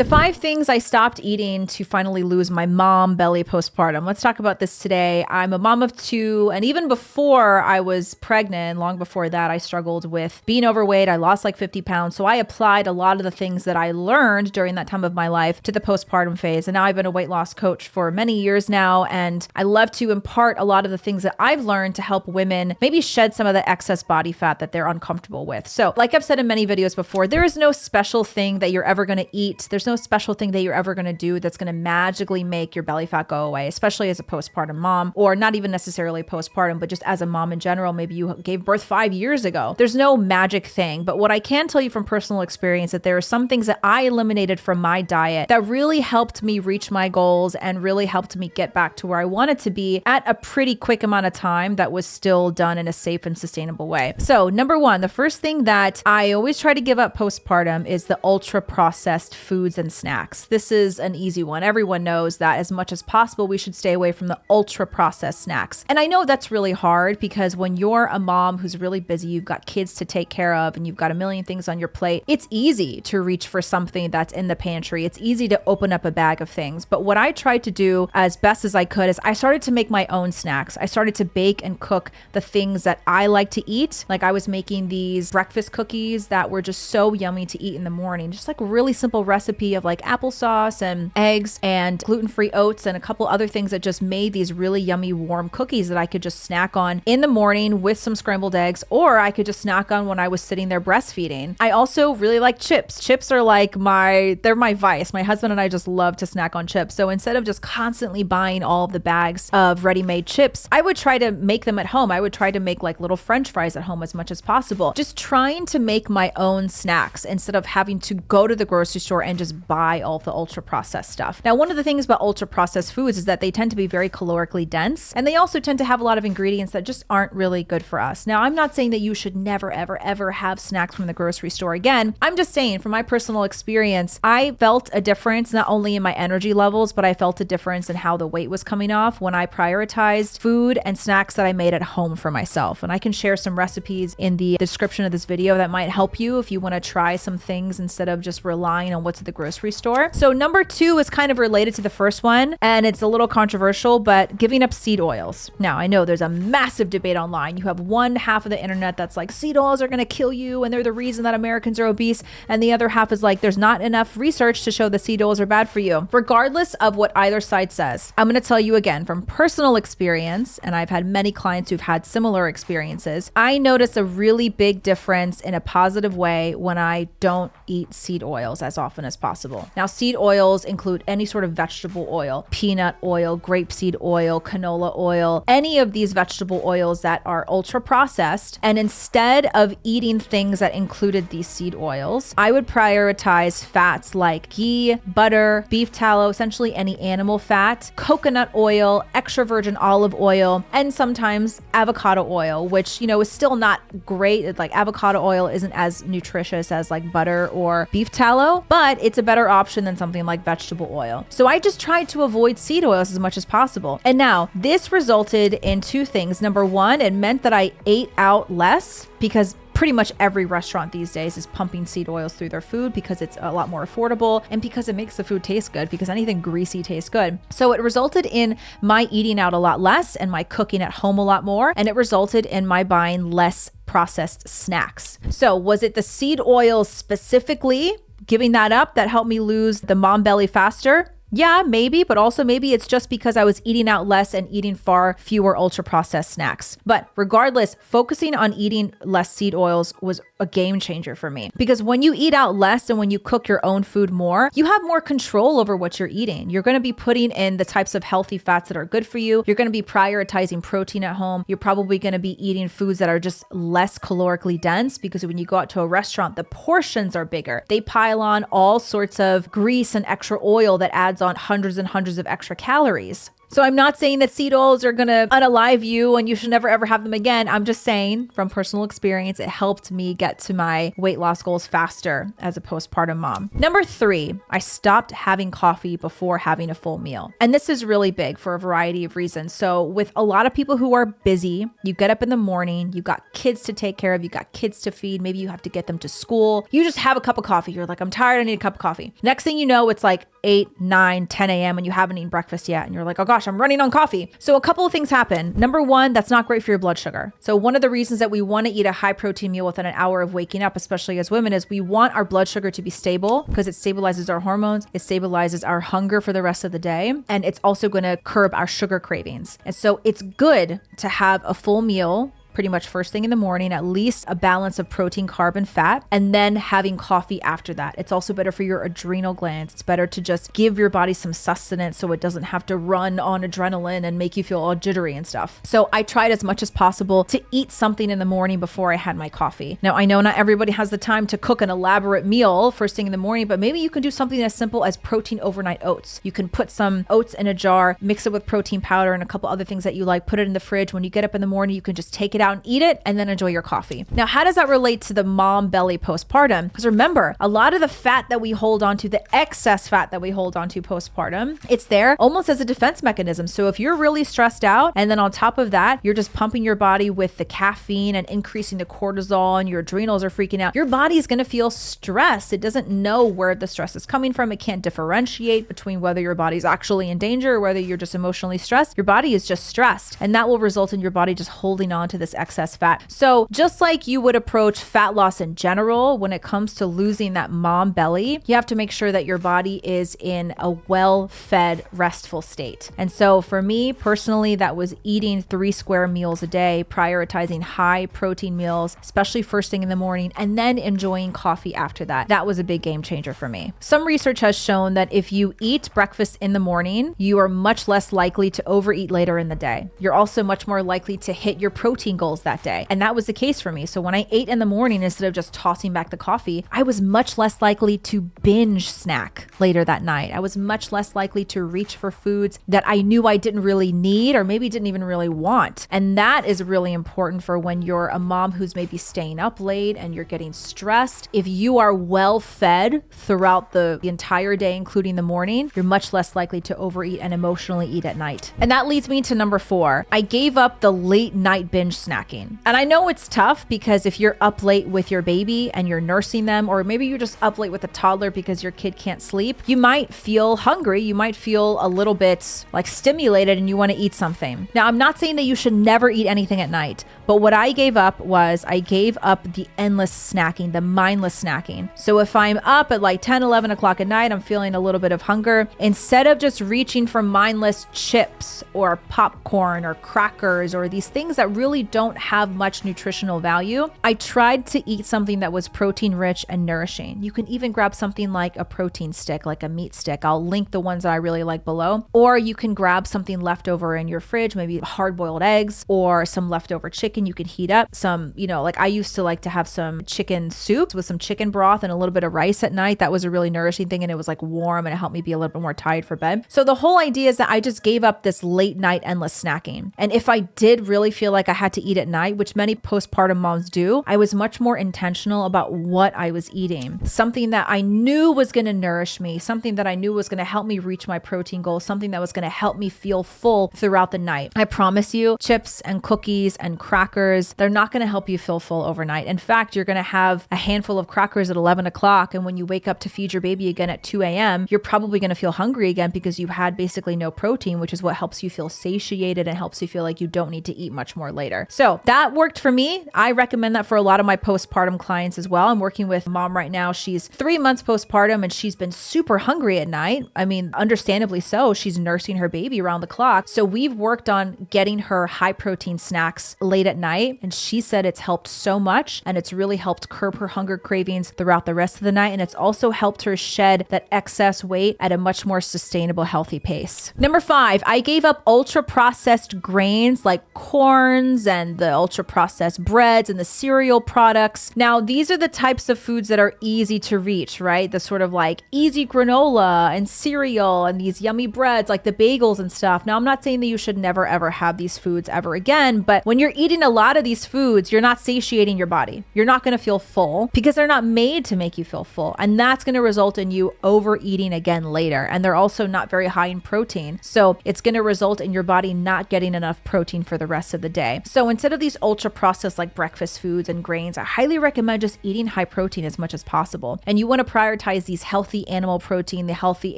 The 5 things I stopped eating to finally lose my mom belly postpartum. Let's talk about this today. I'm a mom of 2, and even before I was pregnant, long before that, I struggled with being overweight. I lost like 50 pounds. So I applied a lot of the things that I learned during that time of my life to the postpartum phase. And now I've been a weight loss coach for many years now, and I love to impart a lot of the things that I've learned to help women maybe shed some of the excess body fat that they're uncomfortable with. So like I've said in many videos before, there is no special thing that you're ever going to eat. There's no special thing that you're ever going to do that's going to magically make your belly fat go away, especially as a postpartum mom, or not even necessarily postpartum, but just as a mom in general. Maybe you gave birth 5 years ago. There's no magic thing. But what I can tell you from personal experience that there are some things that I eliminated from my diet that really helped me reach my goals and really helped me get back to where I wanted to be at a pretty quick amount of time that was still done in a safe and sustainable way. So number 1, the first thing that I always try to give up postpartum is the ultra processed foods and snacks. This is an easy one. Everyone knows that as much as possible, we should stay away from the ultra processed snacks. And I know that's really hard because when you're a mom who's really busy, you've got kids to take care of and you've got a million things on your plate, it's easy to reach for something that's in the pantry. It's easy to open up a bag of things. But what I tried to do as best as I could is I started to make my own snacks. I started to bake and cook the things that I like to eat. Like I was making these breakfast cookies that were just so yummy to eat in the morning. Just like a really simple recipe of like applesauce and eggs and gluten-free oats and a couple other things that just made these really yummy warm cookies that I could just snack on in the morning with some scrambled eggs, or I could just snack on when I was sitting there breastfeeding. I also really like chips. Chips are like they're my vice. My husband and I just love to snack on chips. So instead of just constantly buying all of the bags of ready-made chips, I would try to make them at home. I would try to make like little French fries at home as much as possible. Just trying to make my own snacks instead of having to go to the grocery store and just buy all the ultra processed stuff. Now, one of the things about ultra processed foods is that they tend to be very calorically dense, and they also tend to have a lot of ingredients that just aren't really good for us. Now, I'm not saying that you should never, ever, ever have snacks from the grocery store again. I'm just saying from my personal experience, I felt a difference not only in my energy levels, but I felt a difference in how the weight was coming off when I prioritized food and snacks that I made at home for myself. And I can share some recipes in the description of this video that might help you if you want to try some things instead of just relying on what's at the grocery store. So number 2 is kind of related to the first one, and it's a little controversial, but giving up seed oils. Now, I know there's a massive debate online. You have one half of the internet that's like seed oils are going to kill you and they're the reason that Americans are obese, and the other half is like there's not enough research to show that seed oils are bad for you. Regardless of what either side says, I'm going to tell you again from personal experience, and I've had many clients who've had similar experiences, I notice a really big difference in a positive way when I don't eat seed oils as often as possible. Now, seed oils include any sort of vegetable oil, peanut oil, grapeseed oil, canola oil, any of these vegetable oils that are ultra processed. And instead of eating things that included these seed oils, I would prioritize fats like ghee, butter, beef tallow, essentially any animal fat, coconut oil, extra virgin olive oil, and sometimes avocado oil, which, is still not great. Like avocado oil isn't as nutritious as like butter or beef tallow, but it's a better option than something like vegetable oil. So I just tried to avoid seed oils as much as possible. And now this resulted in 2 things. Number 1, it meant that I ate out less because pretty much every restaurant these days is pumping seed oils through their food because it's a lot more affordable and because it makes the food taste good, because anything greasy tastes good. So it resulted in my eating out a lot less and my cooking at home a lot more, and it resulted in my buying less processed snacks. So was it the seed oils specifically, giving that up, that helped me lose the mom belly faster? Yeah, maybe, but also maybe it's just because I was eating out less and eating far fewer ultra processed snacks. But regardless, focusing on eating less seed oils was a game changer for me, because when you eat out less and when you cook your own food more, you have more control over what you're eating. You're going to be putting in the types of healthy fats that are good for you. You're going to be prioritizing protein at home. You're probably going to be eating foods that are just less calorically dense, because when you go out to a restaurant, the portions are bigger. They pile on all sorts of grease and extra oil that adds on hundreds and hundreds of extra calories. So I'm not saying that seed oils are going to unalive you and you should never ever have them again. I'm just saying from personal experience, it helped me get to my weight loss goals faster as a postpartum mom. Number 3, I stopped having coffee before having a full meal. And this is really big for a variety of reasons. So with a lot of people who are busy, you get up in the morning, you got kids to take care of, you got kids to feed, maybe you have to get them to school. You just have a cup of coffee. You're like, I'm tired, I need a cup of coffee. Next thing you know, it's like 8, 9, 10 a.m. and you haven't eaten breakfast yet. And you're like, oh gosh, I'm running on coffee. So a couple of things happen. Number 1, that's not great for your blood sugar. So one of the reasons that we want to eat a high protein meal within an hour of waking up, especially as women, is we want our blood sugar to be stable because it stabilizes our hormones. It stabilizes our hunger for the rest of the day. And it's also going to curb our sugar cravings. And so it's good to have a full meal pretty much first thing in the morning, at least a balance of protein, carb, and fat, and then having coffee after that. It's also better for your adrenal glands. It's better to just give your body some sustenance so it doesn't have to run on adrenaline and make you feel all jittery and stuff. So I tried as much as possible to eat something in the morning before I had my coffee. Now, I know not everybody has the time to cook an elaborate meal first thing in the morning, but maybe you can do something as simple as protein overnight oats. You can put some oats in a jar, mix it with protein powder and a couple other things that you like, put it in the fridge. When you get up in the morning, you can just take it out and eat it and then enjoy your coffee. Now, how does that relate to the mom belly postpartum? Because remember, a lot of the fat that we hold on to, the excess fat that we hold on to postpartum, it's there almost as a defense mechanism. So if you're really stressed out and then on top of that, you're just pumping your body with the caffeine and increasing the cortisol and your adrenals are freaking out, your body is going to feel stressed. It doesn't know where the stress is coming from. It can't differentiate between whether your body's actually in danger or whether you're just emotionally stressed. Your body is just stressed, and that will result in your body just holding on to this excess fat. So just like you would approach fat loss in general, when it comes to losing that mom belly, you have to make sure that your body is in a well-fed, restful state. And so for me personally, that was eating 3 square meals a day, prioritizing high protein meals, especially first thing in the morning, and then enjoying coffee after that. That was a big game changer for me. Some research has shown that if you eat breakfast in the morning, you are much less likely to overeat later in the day. You're also much more likely to hit your protein goals that day. And that was the case for me. So when I ate in the morning, instead of just tossing back the coffee, I was much less likely to binge snack later that night. I was much less likely to reach for foods that I knew I didn't really need or maybe didn't even really want. And that is really important for when you're a mom who's maybe staying up late and you're getting stressed. If you are well fed throughout the entire day, including the morning, you're much less likely to overeat and emotionally eat at night. And that leads me to number 4. I gave up the late night binge snacking. And I know it's tough because if you're up late with your baby and you're nursing them, or maybe you're just up late with a toddler because your kid can't sleep, you might feel hungry. You might feel a little bit like stimulated and you want to eat something. Now, I'm not saying that you should never eat anything at night, but what I gave up was I gave up the endless snacking, the mindless snacking. So if I'm up at like 10, 11 o'clock at night, I'm feeling a little bit of hunger, instead of just reaching for mindless chips or popcorn or crackers or these things that really don't have much nutritional value, I tried to eat something that was protein rich and nourishing. You can even grab something like a protein stick, like a meat stick. I'll link the ones that I really like below. Or you can grab something leftover in your fridge, maybe hard-boiled eggs or some leftover chicken you could heat up. Some, like I used to like to have some chicken soup with some chicken broth and a little bit of rice at night. That was a really nourishing thing, and it was like warm and it helped me be a little bit more tired for bed. So the whole idea is that I just gave up this late night endless snacking. And if I did really feel like I had to eat at night, which many postpartum moms do, I was much more intentional about what I was eating. Something that I knew was going to nourish me, something that I knew was going to help me reach my protein goals, something that was going to help me feel full throughout the night. I promise you, chips and cookies and crackers, they're not going to help you feel full overnight. In fact, you're going to have a handful of crackers at 11 o'clock, and when you wake up to feed your baby again at 2 a.m., you're probably going to feel hungry again because you had basically no protein, which is what helps you feel satiated and helps you feel like you don't need to eat much more later. So that worked for me. I recommend that for a lot of my postpartum clients as well. I'm working with a mom right now. She's 3 months postpartum and she's been super hungry at night. I mean, understandably so. She's nursing her baby around the clock. So we've worked on getting her high protein snacks late at night. And she said it's helped so much, and it's really helped curb her hunger cravings throughout the rest of the night. And it's also helped her shed that excess weight at a much more sustainable, healthy pace. Number 5, I gave up ultra processed grains like corns and and the ultra processed breads and the cereal products. Now, these are the types of foods that are easy to reach, right? The sort of like easy granola and cereal and these yummy breads like the bagels and stuff. Now, I'm not saying that you should never ever have these foods ever again, but when you're eating a lot of these foods, you're not satiating your body. You're not going to feel full because they're not made to make you feel full. And that's going to result in you overeating again later. And they're also not very high in protein. So it's going to result in your body not getting enough protein for the rest of the day. So instead of these ultra processed like breakfast foods and grains, I highly recommend just eating high protein as much as possible. And you want to prioritize these healthy animal protein, the healthy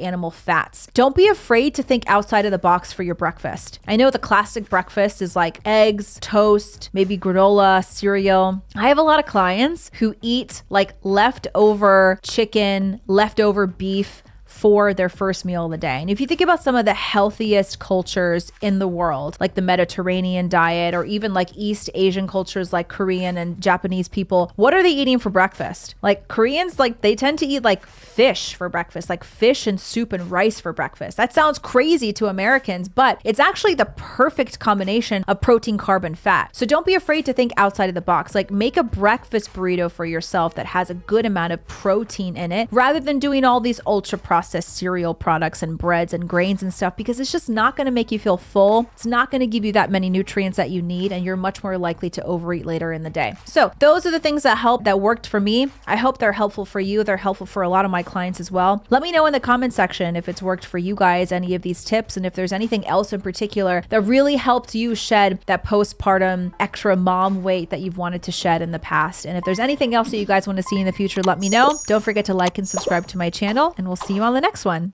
animal fats. Don't be afraid to think outside of the box for your breakfast. I know the classic breakfast is like eggs, toast, maybe granola, cereal. I have a lot of clients who eat like leftover chicken, leftover beef for their first meal of the day. And if you think about some of the healthiest cultures in the world, like the Mediterranean diet, or even like East Asian cultures like Korean and Japanese people, what are they eating for breakfast? Like Koreans, like they tend to eat like fish for breakfast, like fish and soup and rice for breakfast. That sounds crazy to Americans, but it's actually the perfect combination of protein, carb, and fat. So don't be afraid to think outside of the box. Like make a breakfast burrito for yourself that has a good amount of protein in it, rather than doing all these ultra processed cereal products and breads and grains and stuff, because it's just not going to make you feel full. It's not going to give you that many nutrients that you need, and you're much more likely to overeat later in the day. So those are the things that worked for me. I hope they're helpful for you. They're helpful for a lot of my clients as well. Let me know in the comment section if it's worked for you guys, any of these tips, and if there's anything else in particular that really helped you shed that postpartum extra mom weight that you've wanted to shed in the past. And if there's anything else that you guys want to see in the future, let me know. Don't forget to like and subscribe to my channel, and we'll see you on the next one.